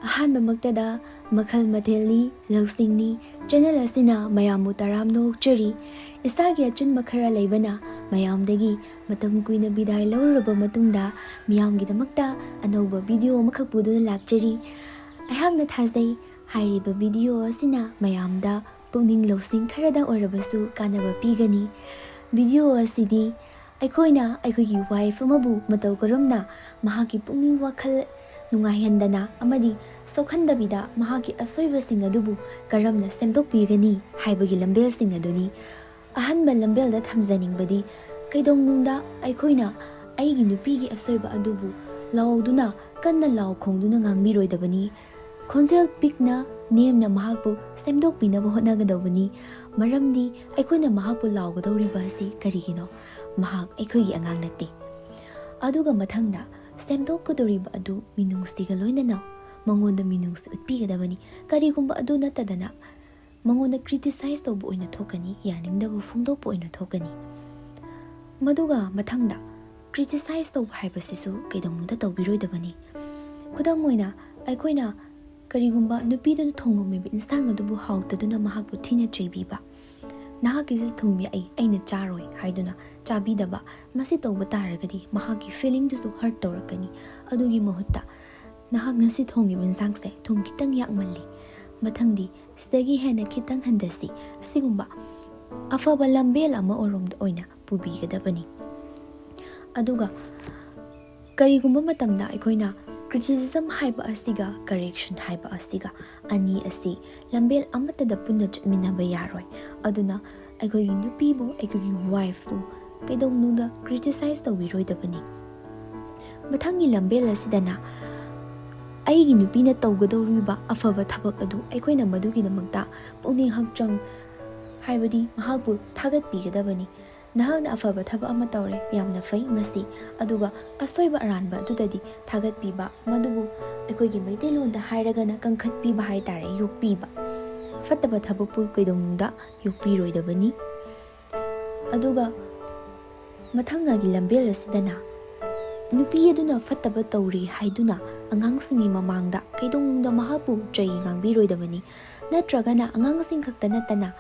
ꯑꯍꯥꯟꯕꯃꯛꯇꯗ ꯃꯈꯜ ꯃꯊꯦꯜꯅꯤ ꯂꯧꯁꯤꯡꯅꯤ ꯆꯦꯅꯦꯜ ꯑꯁꯤꯅ ꯃꯌꯥꯝꯕꯨ ꯇꯔꯥꯝꯅ ꯑꯣꯛꯆꯔꯤ ꯏꯁꯥꯒꯤ ꯑꯆꯤꯟꯕ ꯈꯔ ꯂꯩꯕꯅ ꯃꯌꯥꯝꯗꯒꯤ ꯃꯇꯝ ꯀꯨꯏꯅ ꯕꯤꯗꯥꯏ ꯂꯧꯔꯨꯔꯕ ꯃꯇꯨꯡꯗ ꯃꯤꯌꯥꯝꯒꯤꯗꯃꯛꯇ ꯑꯅꯧꯕ ꯚꯤꯗꯤꯑꯣ ꯑꯃꯈꯛ ꯄꯨꯗꯨꯅ ꯂꯥꯛꯆꯔꯤ ꯑꯩꯍꯥꯛꯅ ꯊꯥꯖꯩ ꯍꯥꯏꯔꯤꯕ ꯚꯤꯗꯤꯑꯣ ꯑꯁꯤꯅ ꯃꯌꯥꯝꯗ ꯄꯨꯛꯅꯤꯡ ꯂꯧꯁꯤꯡ ꯈꯔꯗ ꯑꯣꯏꯔꯕꯁꯨ ꯀꯥꯟꯅꯕ ꯄꯤꯒꯅꯤ ꯚꯤꯗꯤꯑꯣ ꯑꯁꯤꯗꯤ ꯑꯩꯈꯣꯏꯅ ꯑꯩꯈꯣꯏꯒꯤ ꯋꯥꯏꯐ ꯑꯃꯕꯨ ꯃꯇꯧ ꯀꯔꯝꯅ ꯃꯍꯥꯛꯀꯤ ꯄꯨꯛꯅꯤꯡ ꯋꯥꯈꯜ ꯅꯨꯡꯉꯥꯏꯍꯟꯗꯅ ꯑꯃꯗꯤ ꯁꯣꯛꯍꯟꯗꯕꯤꯗ ꯃꯍꯥꯛꯀꯤ ꯑꯁꯣꯏꯕꯁꯤꯡ ꯑꯗꯨꯕꯨ ꯀꯔꯝꯅ ꯁꯦꯝꯗꯣꯛꯄꯤꯒꯅꯤ ꯍꯥꯏꯕꯒꯤ ꯂꯝꯕꯦꯜꯁꯤꯡ ꯑꯗꯨꯅꯤ ꯑꯍꯥꯟꯕ ꯂꯝꯕꯦꯜꯗ ꯊꯝꯖꯅꯤꯡꯕꯗꯤ ꯀꯩꯗꯧꯅꯨꯡꯗ ꯑꯩꯈꯣꯏꯅ ꯑꯩꯒꯤ ꯅꯨꯄꯤꯒꯤ ꯑꯁꯣꯏꯕ ꯑꯗꯨꯕꯨ ꯂꯥꯎꯗꯨꯅ ꯀꯟꯅ ꯂꯥꯎ ꯈꯣꯡꯗꯨꯅ ꯉꯥꯡꯕꯤꯔꯣꯏꯗꯕꯅꯤ ꯈꯣꯟꯖꯦꯜ ꯄꯤꯛꯅ ꯅꯦꯝꯅ ꯃꯍꯥꯛꯄꯨ ꯁꯦꯝꯗꯣꯛꯄꯤꯅꯕ ꯍꯣꯠꯅꯒꯗꯧꯕꯅꯤ ꯃꯔꯝꯗꯤ ꯑꯩꯈꯣꯏꯅ ꯃꯍꯥꯛꯄു ꯂꯥꯎꯒꯗꯧꯔꯤꯕ ꯑꯁꯤ ꯀꯔꯤꯒꯤꯅꯣ ꯃꯍꯥꯛ ꯑꯩꯈꯣꯏꯒꯤ ꯑꯉꯥꯡ ꯅꯠꯇꯦ ꯑꯗꯨꯒ ꯃꯊꯪꯗ ꯁꯦꯝꯗꯣꯛꯀꯗꯧꯔꯤꯕ ꯑꯗꯨ ꯃꯤꯅꯨꯡꯁꯤꯒ ꯂꯣꯏꯅꯅ ꯃꯉꯣꯟꯗ ꯃꯤꯅꯨꯡꯁꯤ ꯎꯠꯄꯤꯒꯗꯕꯅꯤ ꯀꯔꯤꯒꯨꯝꯕ ꯑꯗꯨ ꯅꯠꯇꯗꯅ ꯃꯉꯣꯟꯗ ꯀ꯭ꯔꯤꯇꯤꯁꯥꯏꯖ ꯇꯧꯕ ꯑꯣꯏꯅ ꯊꯣꯛꯀꯅꯤ ꯌꯥꯅꯤꯡꯗꯕ ꯐꯣꯡꯗꯣꯛꯄ ꯑꯣꯏꯅ ꯊꯣꯛꯀꯅꯤ ꯃꯗꯨꯒ ꯃꯊꯪꯗ ꯀ꯭ꯔꯤꯇꯤꯁꯥꯏꯖ ꯇꯧꯕ ꯍꯥꯏꯕꯁꯤꯁꯨ ꯀꯩꯗꯧꯅꯨꯡꯗ ꯇꯧꯕꯤꯔꯣꯏꯗꯕꯅꯤ ꯈꯨꯗꯝ ꯑꯣꯏꯅ ꯑꯩꯈꯣꯏꯅ ꯀꯔꯤꯒꯨꯝꯕ ꯅꯨꯄꯤꯗꯨꯅ ꯊꯣꯡꯉꯝꯃꯤꯕ ꯏꯟꯁꯥꯡ ꯑꯗꯨꯕꯨ ꯍꯥꯎꯇꯗꯨꯅ ꯃꯍꯥꯛꯄꯨ ꯊꯤꯅ ꯆꯩꯕꯤꯕ ꯅꯍꯥꯛꯀꯤꯁꯤ ꯊꯨꯝ ꯌꯥꯛꯏ ꯑꯩꯅ ꯆꯥꯔꯣꯏ ꯍꯥꯏꯗꯨꯅ ꯆꯥꯕꯤꯗꯕ ꯃꯁꯤ ꯇꯧꯕ ꯇꯥꯔꯒꯗꯤ ꯃꯍꯥꯛꯀꯤ ꯐꯤꯂꯤꯡꯗꯨꯁꯨ ꯍꯔꯠ ꯇꯧꯔꯛꯀꯅꯤ ꯑꯗꯨꯒꯤ ꯃꯍꯨꯠꯇ ꯅꯍꯥꯛ ꯉꯁꯤ ꯊꯣꯡꯉꯤꯕ ꯏꯟꯁꯥꯡꯁꯦ ꯊꯨꯝ ꯈꯤꯇꯪ ꯌꯥꯛꯃꯜꯂꯤ ꯃꯊꯪꯗꯤ ꯁꯤꯗꯒꯤ ꯍꯦꯟꯅ ꯈꯤꯇꯪ ꯍꯟꯊꯁꯤ ꯑꯁꯤꯒꯨꯝꯕ ꯑꯐꯕ ꯂꯝꯕꯦꯜ ꯑꯃ ꯑꯣꯏꯔꯣꯝꯗ ꯑꯣꯏꯅ ꯄꯨꯕꯤꯒꯗꯕꯅꯤ ꯑꯗꯨꯒ ꯀꯔꯤꯒꯨꯝꯕ ꯃꯇꯝꯗ ꯑꯩꯈꯣꯏꯅ ꯀ꯭ꯔꯤꯇꯤꯁꯤꯖꯝ ꯍꯥꯏꯕ ꯑꯁꯤꯒ ꯀꯔꯦꯛꯁꯟ ꯍꯥꯏꯕ ꯑꯁꯤꯒ ꯑꯅꯤ ꯑꯁꯤ ꯂꯝꯕꯦꯜ ꯑꯃꯠꯇꯗ ꯄꯨꯟꯅ ꯆꯠꯃꯤꯟꯅꯕ ꯌꯥꯔꯣꯏ ꯑꯗꯨꯅ ꯑꯩꯈꯣꯏꯒꯤ ꯅꯨꯄꯤꯕꯨ ꯑꯩꯈꯣꯏꯒꯤ ꯋꯥꯏꯐꯄꯨ ꯀꯩꯗꯧꯅꯨꯡꯗ ꯀ꯭ꯔꯤꯇꯤꯁꯥꯏꯖ ꯇꯧꯕꯤꯔꯣꯏꯗꯕꯅꯤ ꯃꯊꯪꯒꯤ ꯂꯝꯕꯦꯜ ꯑꯁꯤꯗꯅ ꯑꯩꯒꯤ ꯅꯨꯄꯤꯅ ꯇꯧꯒꯗꯧꯔꯤꯕ ꯑꯐꯕ ꯊꯕꯛ ꯑꯗꯨ ꯑꯩꯈꯣꯏꯅ ꯃꯗꯨꯒꯤꯗꯃꯛꯇ ꯄꯨꯛꯅꯤꯡ ꯍꯛꯆꯥꯡ ꯍꯥꯏꯕꯗꯤ ꯃꯍꯥꯛꯄꯨ ꯊꯥꯒꯠꯄꯤꯒꯗꯕꯅꯤ ꯅꯍꯥꯛꯅ ꯑꯐꯕ ꯊꯕꯛ ꯑꯃ ꯇꯧꯔꯦ ꯌꯥꯝꯅ ꯐꯩ ꯃꯁꯤ ꯑꯗꯨꯒ ꯑꯁꯣꯏꯕ ꯑꯔꯥꯟꯕ ꯑꯗꯨꯗꯗꯤ ꯊꯥꯒꯠꯄꯤꯕ ꯃꯗꯨꯕꯨ ꯑꯩꯈꯣꯏꯒꯤ ꯃꯩꯇꯩꯂꯣꯟꯗ ꯍꯥꯏꯔꯒꯅ ꯀꯟꯈꯠꯄꯤꯕ ꯍꯥꯏꯇꯥꯔꯦ ꯌꯣꯛꯄꯤꯕ ꯐꯠꯇꯕ ꯊꯕꯛꯄꯨ ꯀꯩꯗꯧꯅꯨꯡꯗ ꯌꯣꯛꯄꯤꯔꯣꯏꯗꯕꯅꯤ ꯑꯗꯨꯒ ꯃꯊꯪꯒꯤ ꯂꯝꯕꯦꯜ ꯑꯁꯤꯗꯅ ꯅꯨꯄꯤ ꯑꯗꯨꯅ ꯐꯠꯇꯕ ꯇꯧꯔꯤ ꯍꯥꯏꯗꯨꯅ ꯑꯉꯥꯡꯁꯤꯡꯒꯤ ꯃꯃꯥꯡꯗ ꯀꯩꯗꯧꯅꯨꯡꯗ ꯃꯍꯥꯛꯄꯨ ꯆꯩ ꯉꯥꯡꯕꯤꯔꯣꯏꯗꯕꯅꯤ ꯅꯠꯇ꯭ꯔꯒꯅ ꯑꯉꯥꯡꯁꯤꯡ ꯈꯛꯇ ꯅꯠꯇꯅ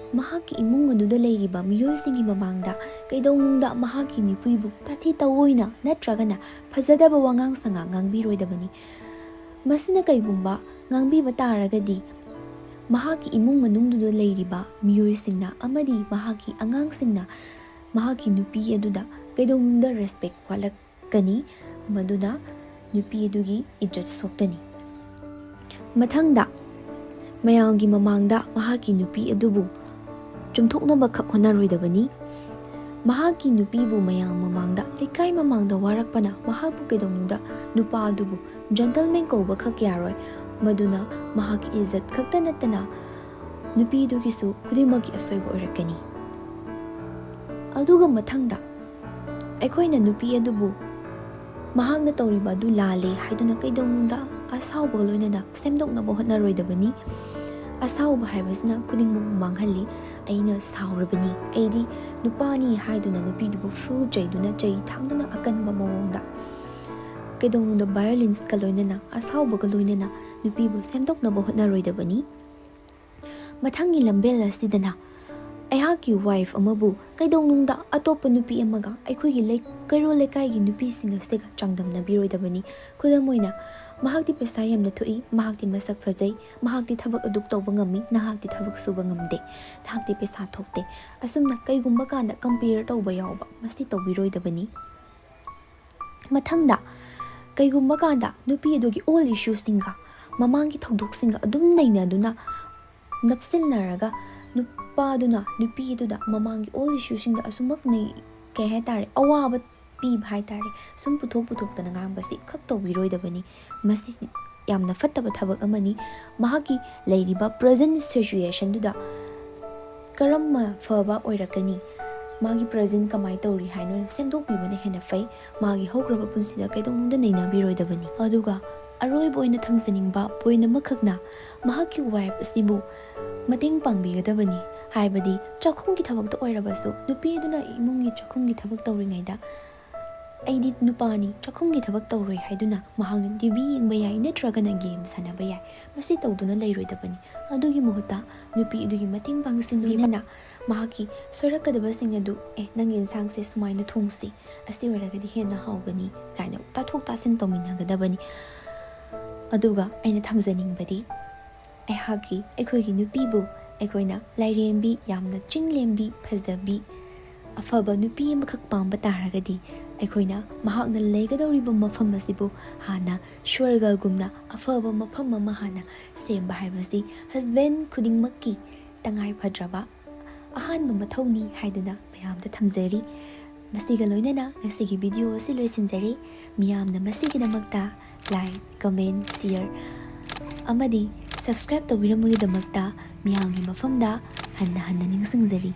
ꯃꯍꯥꯛꯀꯤ ꯏꯃꯨꯡ ꯑꯗꯨꯗ ꯂꯩꯔꯤꯕ ꯃꯤꯑꯣꯏꯁꯤꯡꯒꯤ ꯃꯃꯥꯡꯗ ꯀꯩꯗꯧꯅꯨꯡꯗ ꯃꯍꯥꯛꯀꯤ ꯅꯨꯄꯤꯕꯨ ꯇꯥꯊꯤ ꯇꯑꯣꯏꯅ ꯅꯠꯇ꯭ꯔꯒꯅ ꯐꯖꯗꯕ ꯋꯥꯉꯥꯡ ꯁꯉꯥꯡ ꯉꯥꯡꯕꯤꯔꯣꯏꯗꯕꯅꯤ ꯃꯁꯤꯅ ꯀꯩꯒꯨꯝꯕ ꯉꯥꯡꯕꯤꯕ ꯇꯥꯔꯒꯗꯤ ꯃꯍꯥꯛꯀꯤ ꯏꯃꯨꯡ ꯃꯅꯨꯡꯗꯨꯗ ꯂꯩꯔꯤꯕ ꯃꯤꯑꯣꯏꯁꯤꯡꯅ ꯑꯃꯗꯤ ꯃꯍꯥꯛꯀꯤ ꯑꯉꯥꯡꯁꯤꯡꯅ ꯃꯍꯥꯛꯀꯤ ꯅꯨꯄꯤ ꯑꯗꯨꯗ ꯀꯩꯗꯧꯅꯨꯡꯗ ꯔꯦꯁꯄꯦꯛ ꯋꯥꯠꯂꯛꯀꯅꯤ ꯃꯗꯨꯅ ꯅꯨꯄꯤ ꯑꯗꯨꯒꯤ ꯏज्ꯖꯠ ꯁꯣꯛꯀꯅꯤ ꯃꯊꯪꯗ ꯃꯌꯥꯝꯒꯤ ꯃꯃꯥꯡꯗ ꯃꯍꯥꯛꯀꯤ ꯅꯨꯄꯤ ꯑꯗꯨꯕꯨ ꯆꯨꯝꯊꯣꯛꯅꯕ ꯈꯛ ꯍꯣꯠꯅꯔꯣꯏꯗꯕꯅꯤ ꯃꯍꯥꯛꯀꯤ ꯅꯨꯄꯤꯕꯨ ꯃꯌꯥꯝ ꯃꯃꯥꯡꯗ ꯂꯩꯀꯥꯏ ꯃꯃꯥꯡꯗ ꯋꯥꯔꯛꯄꯅ ꯃꯍꯥꯛꯄꯨ ꯀꯩꯗꯧꯅꯨꯡꯗ ꯅꯨꯄꯥ ꯑꯗꯨꯕꯨ ꯖꯦꯟꯇꯜꯃꯦꯟ ꯀꯧꯕꯈꯛ ꯌꯥꯔꯣꯏ ꯃꯗꯨꯅ ꯃꯍꯥꯛꯀꯤ ꯏꯖꯠ ꯈꯛꯇ ꯅꯠꯇꯅ ꯅꯨꯄꯤꯗꯨꯒꯤꯁꯨ ꯈꯨꯗꯤꯡꯃꯛꯀꯤ ꯑꯁꯣꯏꯕ ꯑꯣꯏꯔꯛꯀꯅꯤ ꯑꯗꯨꯒ ꯃꯊꯪꯗ ꯑꯩꯈꯣꯏꯅ ꯅꯨꯄꯤ ꯑꯗꯨꯕꯨ ꯃꯍꯥꯛꯅ ꯇꯧꯔꯤꯕ ꯑꯗꯨ ꯂꯥꯜꯂꯦ ꯍꯥꯏꯗꯨꯅ ꯀꯩꯗꯧꯅꯨꯡꯗ ꯑꯁꯥꯎꯕꯒ ꯂꯣꯏꯅꯅ ꯁꯦꯝꯗꯣꯛꯅꯕ ꯍꯣꯠꯅꯔꯣꯏꯗꯕꯅꯤ ꯑꯁꯥꯎꯕ ꯍꯥꯏꯕꯁꯤꯅ ꯈꯨꯗꯤꯡꯃꯛꯄꯨ ꯃꯥꯡꯍꯜꯂꯤ ꯑꯩꯅ ꯁꯥꯎꯔꯕꯅꯤ ꯑꯩꯗꯤ ꯅꯨꯄꯥꯅꯤ ꯍꯥꯏꯗꯨꯅ ꯅꯨꯄꯤꯗꯨꯕꯨ ꯆꯩꯗꯨꯅ ꯆꯩ ꯊꯥꯡꯗꯨꯅ ꯑꯀꯟꯕ ꯃꯑꯣꯡꯗ ꯀꯩꯗꯧꯅꯨꯡꯗ ꯚꯥꯏꯑꯣꯂꯦꯟꯁꯀ ꯂꯣꯏꯅꯅ ꯑꯁꯥꯎꯕꯒ ꯂꯣꯏꯅꯅ ꯅꯨꯄꯤꯕꯨ ꯁꯦꯝꯗꯣꯛꯅꯕ ꯍꯣꯠꯅꯔꯣꯏꯗꯕꯅꯤ ꯃꯊꯪꯒꯤ ꯂꯝꯕꯦꯜ ꯑꯁꯤꯗꯅ ꯑꯩꯍꯥꯛꯀꯤ ꯋꯥꯏꯐ ꯑꯃꯕꯨ ꯀꯩꯗꯧꯅꯨꯡꯗ ꯑꯇꯣꯞꯄ ꯅꯨꯄꯤ ꯑꯃꯒ ꯑꯩꯈꯣꯏꯒꯤ ꯀꯩꯔꯣꯜ ꯂꯩꯀꯥꯏꯒꯤ ꯅꯨꯄꯤꯁꯤꯡ ꯑꯁꯤꯒ ꯆꯥꯡꯗꯝꯅꯕꯤꯔꯣꯏꯗꯕꯅꯤ ꯈꯨꯗꯝ ꯑꯣꯏꯅ ꯃꯍꯥꯛꯇꯤ ꯄꯩꯁꯥ ꯌꯥꯝꯅ ꯊꯣꯛꯏ ꯃꯍꯥꯛꯇꯤ ꯃꯁꯛ ꯐꯖꯩ ꯃꯍꯥꯛꯇꯤ ꯊꯕꯛ ꯑꯗꯨꯛ ꯇꯧꯕ ꯉꯝꯃꯤ ꯅꯍꯥꯛꯇꯤ ꯊꯕꯛ ꯁꯨꯕ ꯉꯝꯗꯦ ꯅꯍꯥꯛꯇꯤ ꯄꯩꯁꯥ ꯊꯣꯛꯇꯦ ꯑꯁꯨꯝꯅ ꯀꯩꯒꯨꯝꯕ ꯀꯥꯟꯗ ꯀꯝꯄꯤꯌꯔ ꯇꯧꯕ ꯌꯥꯎꯕ ꯃꯁꯤ ꯇꯧꯕꯤꯔꯣꯏꯗꯕꯅꯤ ꯃꯊꯪꯗ ꯀꯩꯒꯨꯝꯕ ꯀꯥꯟꯗ ꯅꯨꯄꯤ ꯑꯗꯨꯒꯤ ꯑꯣꯜ ꯏꯁꯨꯁꯤꯡꯒ ꯃꯃꯥꯡꯒꯤ ꯊꯧꯗꯣꯛꯁꯤꯡꯒ ꯑꯗꯨꯝ ꯅꯩꯅꯗꯨꯅ ꯅꯞꯁꯤꯟꯅꯔꯒ ꯅꯨꯄꯥꯗꯨꯅ ꯅꯨꯄꯤ ꯑꯗꯨꯗ ꯃꯃꯥꯡꯒꯤ ꯑꯣꯜ ꯏꯁꯨꯁꯤꯡꯗ ꯑꯁꯨꯃꯛ ꯀꯩ ꯍꯥꯏꯇꯥꯔꯦ ꯑꯋꯥꯕ ꯄꯤꯕ ꯍꯥꯏꯇꯥꯔꯦ ꯁꯨꯝ ꯄꯨꯊꯣꯛꯇꯅ ꯉꯥꯡꯕꯁꯤ ꯈꯛ ꯇꯧꯕꯤꯔꯣꯏꯗꯕꯅꯤ ꯃꯁꯤ ꯌꯥꯝꯅ ꯐꯠꯇꯕ ꯊꯕꯛ ꯑꯃꯅꯤ ꯃꯍꯥꯛꯀꯤ ꯂꯩꯔꯤꯕ ꯄ꯭ꯔꯖꯦꯟ ꯁꯤꯆꯨꯌꯦꯁꯟꯗꯨꯗ ꯀꯔꯝꯅ ꯐꯕ ꯑꯣꯏꯔꯛꯀꯅꯤ ꯃꯥꯒꯤ ꯄ꯭ꯔꯖꯦꯟ ꯀꯃꯥꯏꯅ ꯇꯧꯔꯤ ꯍꯥꯏꯅ ꯁꯦꯝꯗꯣꯛꯄꯤꯕꯅ ꯍꯦꯟꯅ ꯐꯩ ꯃꯥꯒꯤ ꯍꯧꯈ꯭ꯔꯕ ꯄꯨꯟꯁꯤꯗ ꯀꯩꯗꯧꯅꯨꯡꯗ ꯅꯩꯅꯕꯤꯔꯣꯏꯗꯕꯅꯤ ꯑꯗꯨꯒ ꯑꯔꯣꯏꯕ ꯑꯣꯏꯅ ꯊꯝꯖꯅꯤꯡꯕ ꯄꯣꯏꯟ ꯑꯃꯈꯛꯅ ꯃꯍꯥꯛꯀꯤ ꯋꯥꯏꯐ ꯑꯁꯤꯕꯨ ꯃꯇꯦꯡ ꯄꯥꯡꯕꯤꯒꯗꯕꯅꯤ ꯍꯥꯏꯕꯗꯤ ꯆꯥꯛꯈꯨꯝꯒꯤ ꯊꯕꯛꯇ ꯑꯣꯏꯔꯕꯁꯨ ꯅꯨꯄꯤ ꯑꯗꯨꯅ ꯏꯃꯨꯡꯒꯤ ꯆꯥꯛꯈꯨꯝꯒꯤ ꯊꯕꯛ ꯇꯧꯔꯤꯉꯩꯗ ꯑꯩꯗꯤ ꯅꯨꯄꯥꯅꯤ ꯆꯥꯛꯈꯨꯝꯒꯤ ꯊꯕꯛ ꯇꯧꯔꯣꯏ ꯍꯥꯏꯗꯨꯅ ꯃꯍꯥꯛꯅ ꯇꯤꯚꯤ ꯌꯦꯡꯕ ꯌꯥꯏ ꯅꯠꯇ꯭ꯔꯒꯅ ꯒꯦꯝ ꯁꯥꯟꯅꯕ ꯌꯥꯏ, ꯃꯁꯤ ꯇꯧꯗꯨꯅ ꯂꯩꯔꯣꯏꯗꯕꯅꯤ꯫ ꯑꯗꯨꯒꯤ ꯃꯍꯨꯠꯇ ꯅꯨꯄꯤ ꯑꯗꯨꯒꯤ ꯃꯇꯦꯡ ꯄꯥꯡꯁꯤꯟꯕꯤꯅ ꯃꯍꯥꯛꯀꯤ ꯁꯣꯏꯔꯛꯀꯗꯕꯁꯤꯡ ꯑꯗꯨ ꯅꯪꯒꯤ ꯏꯟꯁꯥꯡꯁꯦ ꯁꯨꯃꯥꯏꯅ ꯊꯣꯡꯁꯤ, ꯑꯁꯤ ꯑꯣꯏꯔꯒꯗꯤ ꯍꯦꯟꯅ ꯍꯥꯎꯒꯅꯤ ꯀꯥꯏꯅ ꯇꯥꯊꯣꯛ ꯇꯥꯁꯤꯟ ꯇꯧꯃꯤꯟꯅꯒꯗꯕꯅꯤ꯫ ꯑꯗꯨꯒ ꯑꯩꯅ ꯊꯝꯖꯅꯤꯡꯕꯗꯤ ꯑꯩꯈꯣꯏꯒꯤ ꯅꯨꯄꯤꯕꯨ ꯑꯩꯈꯣꯏꯅ ꯂꯥꯏꯔꯦꯝꯕꯤ, ꯌꯥꯝꯅ ꯆꯤꯡꯂꯦꯝꯕꯤ, ꯐꯖꯕꯤ, ꯑꯐꯕ ꯅꯨꯄꯤ ꯑꯃꯈꯛ ꯄꯥꯝꯕ ꯇꯥꯔꯒꯗꯤ ꯑꯩꯈꯣꯏꯅ ꯃꯍꯥꯛꯅ ꯂꯩꯒꯗꯧꯔꯤꯕ ꯃꯐꯝ ꯑꯁꯤꯕꯨ ꯍꯥꯟꯅ ꯁ꯭ꯋꯔꯒꯒꯨꯝꯅ ꯑꯐꯕ ꯃꯐꯝ ꯑꯃ ꯍꯥꯟꯅ ꯁꯦꯝꯕ ꯍꯥꯏꯕꯁꯤ ꯍꯁꯕꯦꯟ ꯈꯨꯗꯤꯡꯃꯛꯀꯤ ꯇꯉꯥꯏ ꯐꯗ꯭ꯔꯕ ꯑꯍꯥꯟꯕ ꯃꯊꯧꯅꯤ ꯍꯥꯏꯗꯨꯅ ꯃꯌꯥꯝꯗ ꯊꯝꯖꯔꯤ꯫ ꯃꯁꯤꯒ ꯂꯣꯏꯅꯅ ꯉꯁꯤꯒꯤ ꯚꯤꯗꯤꯑꯣ ꯑꯁꯤ ꯂꯣꯏꯁꯤꯟꯖꯔꯤ꯫ ꯃꯤꯌꯥꯝꯅ ꯃꯁꯤꯒꯤꯗꯃꯛꯇ ꯂꯥꯏꯛ, ꯀꯃꯦꯟ, ꯁꯤꯌꯔ ꯑꯃꯗꯤ ꯁꯕꯁꯀ꯭ꯔꯥꯏꯕ ꯇꯧꯕꯤꯔꯝꯕꯒꯤꯗꯃꯛꯇ ꯃꯤꯌꯥꯝꯒꯤ ꯃꯐꯝꯗ ꯍꯟꯅ ꯅꯤꯡꯁꯤꯡꯖꯔꯤ꯫